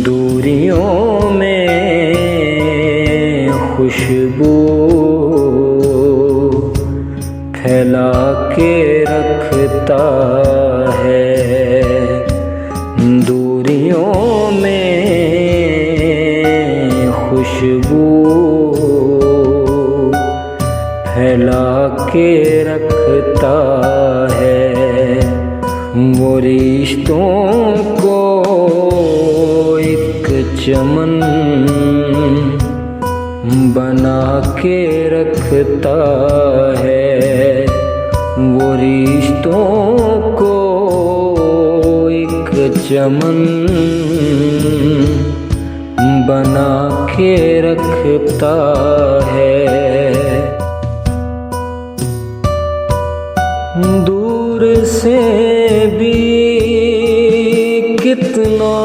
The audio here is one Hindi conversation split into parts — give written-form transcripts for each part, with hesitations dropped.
दूरियों में खुशबू फैला के रखता है। दूरियों में खुशबू फैला के रखता है। वो रिश्तों को एक चमन बना के रखता है। वो रिश्तों को एक चमन बना के रखता है। दूर से भी कितना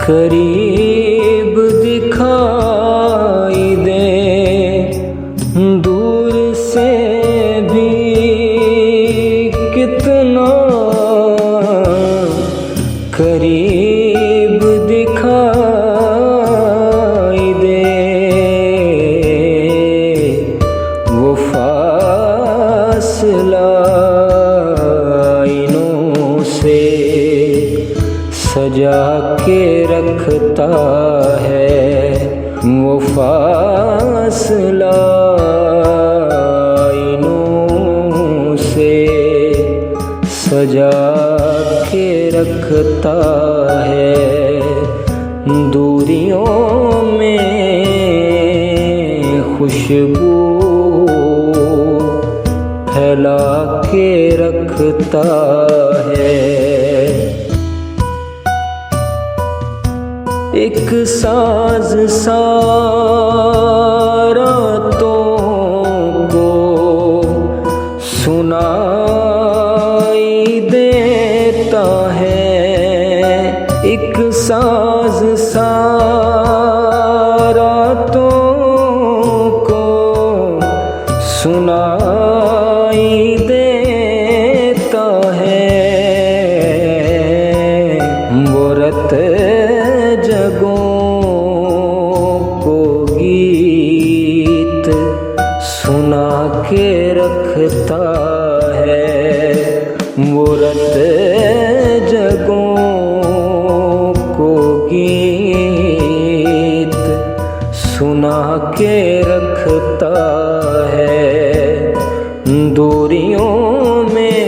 करीब दिखाई दे। दूर से भी कितना करीब दिखाई दे। वो फासला आईनों से सजा के रखता है। वो फासला आईनों से सजा के रखता है। दूरियों में खुशबू फैला के रखता है। एक साज रातों को सुनाई देता है। एक साज रातों को सुनाई देता है। वो रत जगों को गीत सुना के रखता है। वो रत जगों को गीत सुना के रखता है। दूरियों में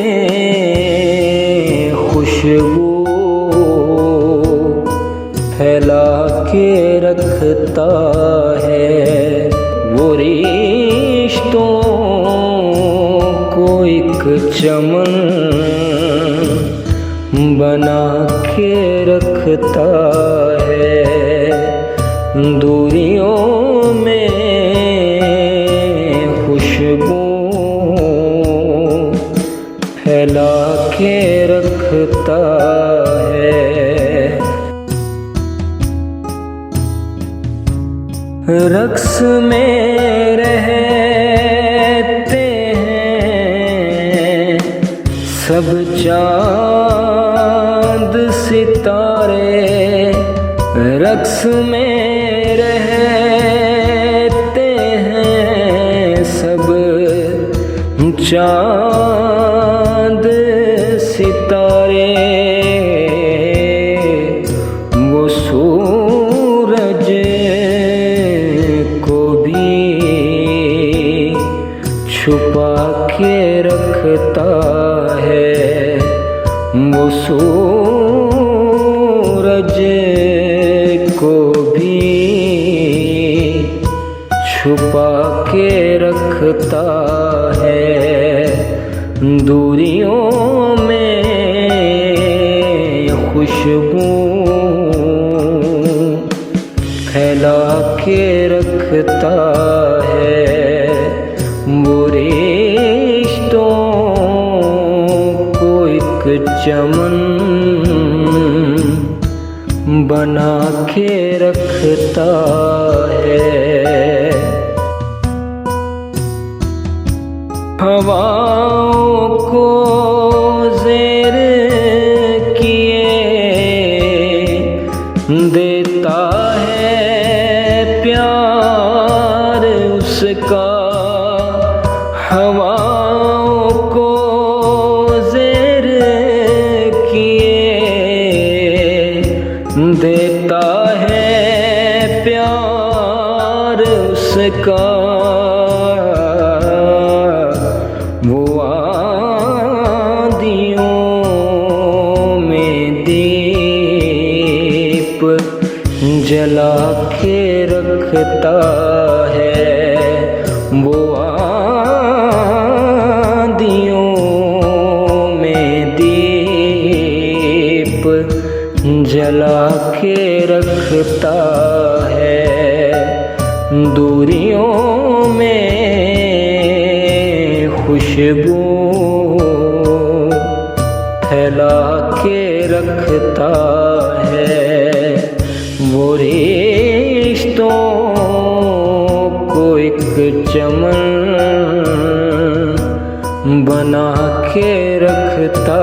खुशबू फैला के रखता है। वो रिश्तों को एक चमन बना के रखता है। दूरियों में खुशबू फैला के रखता है। रक्स में रहते हैं सब चांद सितारे। रक्स में रहते हैं सब चांद सितारे। वो सूरज को भी छुपा के रखता है। वो सूरज को भी छुपा के रखता है। दूरियों में खुशबू फैला के रखता है। वो रिश्तों को एक चमन बना के रखता है। हवाओं को ज़ेर किए देता है प्यार उसका। हवाओं को ज़ेर किए देता है प्यार उसका। वो आँधियों में दीप जला के रखता है। वो आँधियों में दीप जला के रखता है। दूरियों में खुशबू फैला के रखता है। वो रिश्तों को एक चमन बना के रखता